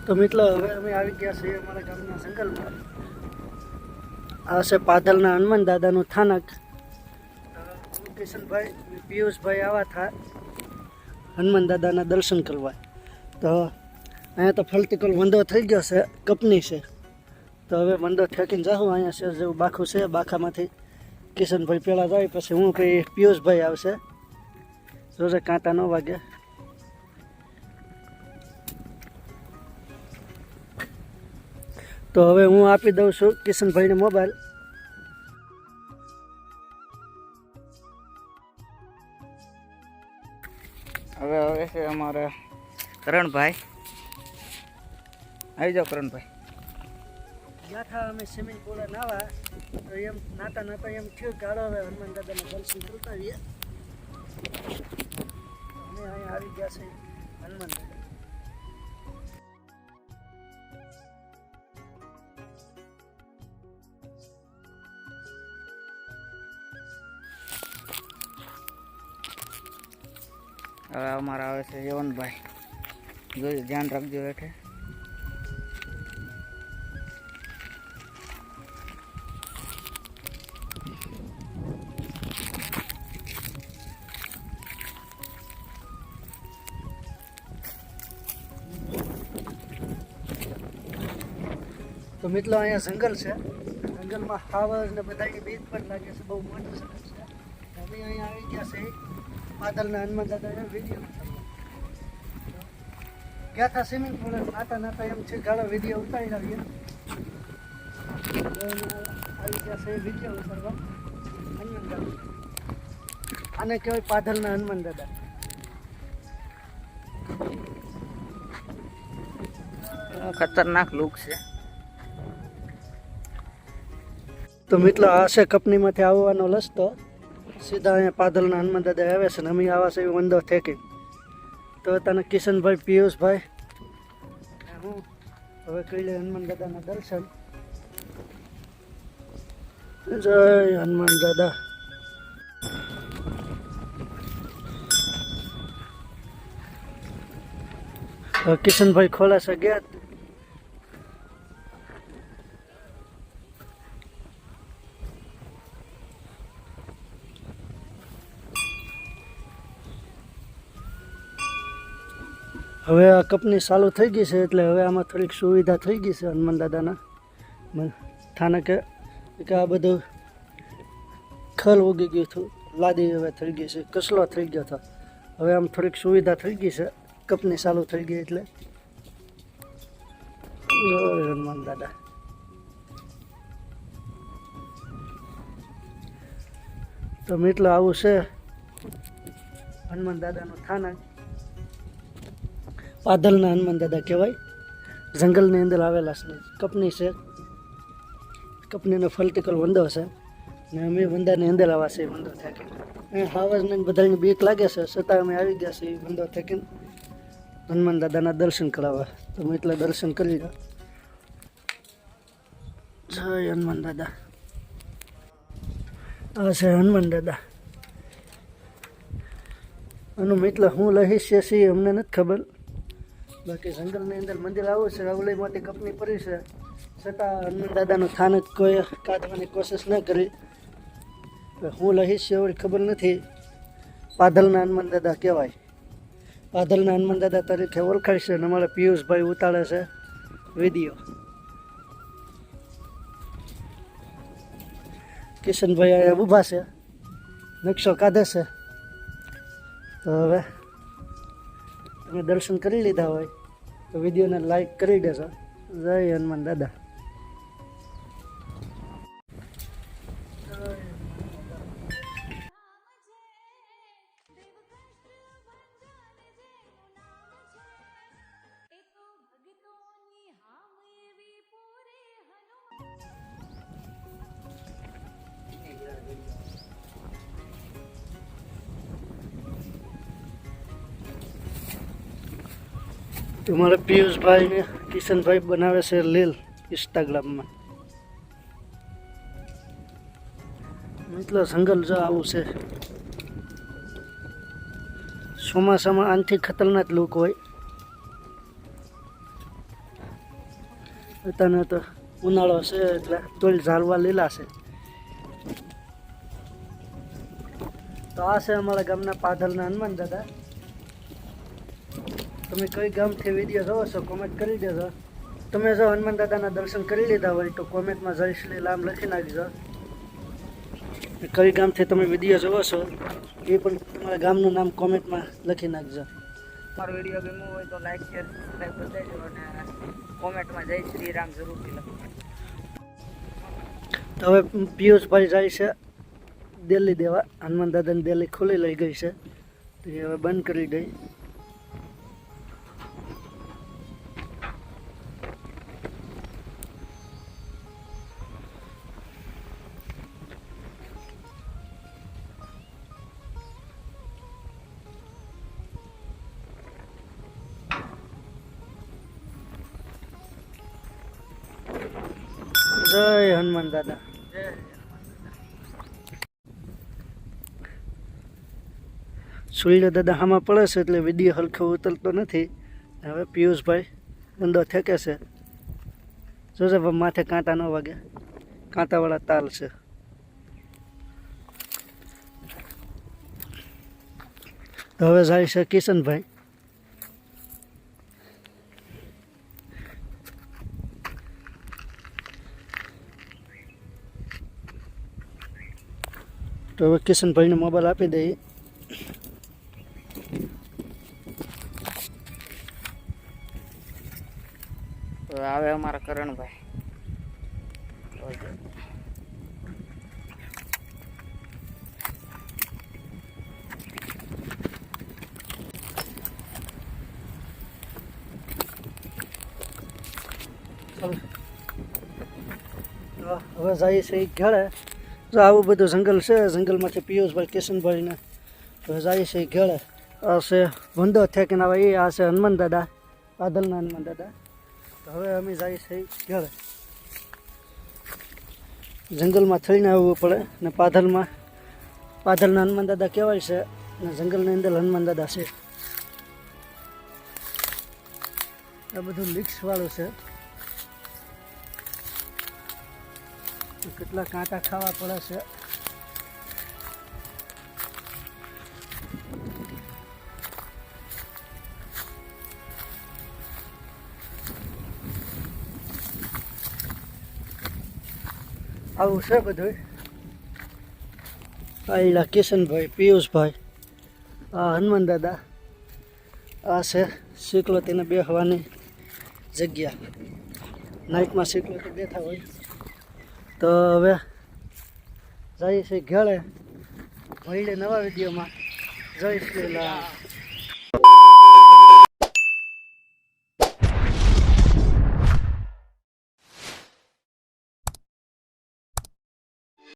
તો મિત્રો હવે અમે આવી ગયા છીએ અમારા ગામના જંગલમાં. આ છે પાધલના હનુમાન દાદાનું સ્થાનક. કિશનભાઈ પિયુષભાઈ આવ્યા હતા હનુમાન દાદાના દર્શન કરવા. તો અહીંયા તો ફલતીકલ વંદો થઈ ગયો છે, કપની છે. તો હવે વંદો ઠેકીને જાઉં. અહીંયા છે જેવું બાખું છે, બાખામાંથી કિશનભાઈ પહેલાં જાય, પછી હું પછી પિયુષભાઈ આવશે. જોજે કાંટા ન વાગે. તો હવે હું આપી દઉં છું કિશનભાઈને મોબાઈલ. હવે છે અમારા કરણભાઈ. આવી જાઓ કરણભાઈ. ગયા હતા અમે સ્વિમિંગ પુલે નાવા, તો એમ નાતા નાતા એમ થયું કે હાલો હવે હનુમાન દાદાના દર્શન કરતા આવીએ. અમે અહીંયા આવી ગયા છે હનુમાન દાદા. હવે અમારા આવે છે યવનભાઈ. જોયું, ધ્યાન રાખજો હેઠે. તો મિત્રો અહીંયા જંગલ છે. જંગલમાં હાવજ ને બધાની બીક પણ લાગે છે, બહુ મોટું જંગલ છે. અમે અહીંયા આવી ગયા છે પાદલના હનુમાન દાદાના વિડીયો ગયા હતા સ્વિમિંગ પુલ. નાતા નાતા એમ છે ગાળો વિડીયો ઉતારી આવીએ. આવી ગયા છે વિડીયો ઉતારવા હનુમાન દાદા. આને કહેવાય પાદલના હનુમાન દાદા. ખતરનાક લુક છે. તો મિત્રો આ છે કંપનીમાંથી આવવાનો રસ્તો. સીધા અહીંયા પાદલના હનુમાન દાદા આવે છે ને અમે આવા છે વંદો ઠેકી. તો તને કિશનભાઈ, પિયુષભાઈ હું હવે કરી લે હનુમાન દાદાના દર્શન. જય હનુમાન દાદા. કિશનભાઈ ખોલે છે ગેટ. હવે આ કંપની ચાલુ થઈ ગઈ છે, એટલે હવે આમાં થોડીક સુવિધા થઈ ગઈ છે હનુમાન દાદાના સ્થાનકે. કે આ બધું ખલ ઉગી ગયું હતું, લાદી હવે થઈ ગઈ છે, કસલો થઈ ગયો હતો. હવે આમ થોડીક સુવિધા થઈ ગઈ છે, કંપની ચાલુ થઈ ગઈ એટલે. જય હનુમાન દાદા. તો મિત્રો આવું છે હનુમાન દાદાનું સ્થાનક. પાદલના હનુમાન દાદા કહેવાય. જંગલની અંદર આવેલા છે. કંપની છે, કંપનીનો ફલટીકલ વંદો છે ને અમે વંદાની અંદર આવ્યા છે વંદો થેકીને. અહીંયા હાવજને બધાની બીક લાગે છે, છતાં અમે આવી ગયા છીએ વંદો થેકીને હનુમાન દાદાના દર્શન કરાવવા. તો અમે એટલે દર્શન કરી લો. જય હનુમાન દાદા. આ છે હનુમાન દાદા. આનું એટલે હું રહસ્ય છે અમને નથી ખબર. બાકી જંગલની અંદર મંદિર આવું છે, અવલી મોટી કંપની પડી છે, છતાં હનુમાન દાદાનું સ્થાનક કોઈ કાઢવાની કોશિશ ન કરી. હું લહીશ એવડી ખબર નથી. પાદલના હનુમાન દાદા કહેવાય. પાદલના હનુમાન દાદા તરીકે ઓળખાય છે. અને અમારા પિયુષભાઈ ઉતારે છે વિડીયો. કિશનભાઈ અહીંયા ઊભા છે, નકશો કાઢે છે. તો હવે તમે દર્શન કરી લીધા હોય તો વિડીયોને લાઈક કરી દેજો. જય હનુમાન દાદા. તમારે પિયુષભાઈ ને કિશનભાઈ બનાવે છે લીલ ઇન્સ્ટાગ્રામમાં. મિત્રો જંગલ જો આવું છે. ચોમાસામાં આનથી ખતરનાક લુક હોય. અત્યારે તો ઉનાળો છે એટલે તોય ઝાડવા લીલા છે. તો આ છે અમારા ગામના પાધલના હનુમાન દાદા. તમે કઈ ગામથી વિડીયો જોવો છો કોમેન્ટ કરી દેજો. તમે જો હનુમાન દાદાના દર્શન કરી લીધા હોય તો કોમેન્ટમાં જય શ્રી રામ લખી નાખજો. કઈ ગામથી તમે વિડીયો જોવો છો એ પણ તમારા ગામનું નામ કોમેન્ટમાં લખી નાખજો. મારો વિડીયો ગમ્યો હોય તો લાઈક શેર સબસ્ક્રાઈબ કરી દેજો અને કોમેન્ટમાં જય શ્રી રામ જરૂરથી લખો. તો હવે પિયુષભાઈ જાય છે દિલ્હી દેવા. હનુમાન દાદાની દિલ્હી ખુલ્લી લઈ ગઈ છે તો એ હવે બંધ કરી દઈ. જય હનુમાન દાદા. સૂર્ય દાદા આમાં પડે છે એટલે વિડીયો હલકો ઉતરતો નથી. હવે પિયુષભાઈ બંદો થેકે છે. જોજે માથે કાંટા ન વાગે, કાંટાવાળા તાલ છે. તો હવે જાય છે કિશનભાઈ. તો હવે કિશનભાઈને મોબાઈલ આપી દઈએ. તો આવે અમારા કરણભાઈ. હવે જાય છે એ ઘેડે. જો આવું બધું જંગલ છે. જંગલમાંથી પિયુષભાઈ કિશનભાઈને હવે જાય છે એ ઘેડે. આ છે વંદો થેકીને આવે એ. આ છે હનુમાન દાદા, પાધલના હનુમાન દાદા. તો હવે અમે જાય છે એ ઘેડે. જંગલમાં થઈને આવવું પડે ને પાધલના હનુમાન દાદા કહેવાય છે અને જંગલની અંદર હનુમાન દાદા છે. આ બધું લીક્સવાળું છે. કેટલા કાંટા ખાવા પડે છે. આવું છે બધું. આયલા કિશનભાઈ, પિયુષભાઈ, આ હનુમાન દાદા. આ છે સિકલોતીને બેસવાની જગ્યા. નાઇટમાં સિકલોતી બેઠા હોય. તો હવે જાય છે ઘેડે. મળીએ નવા વિડીયોમાં. જય શ્રી રામ.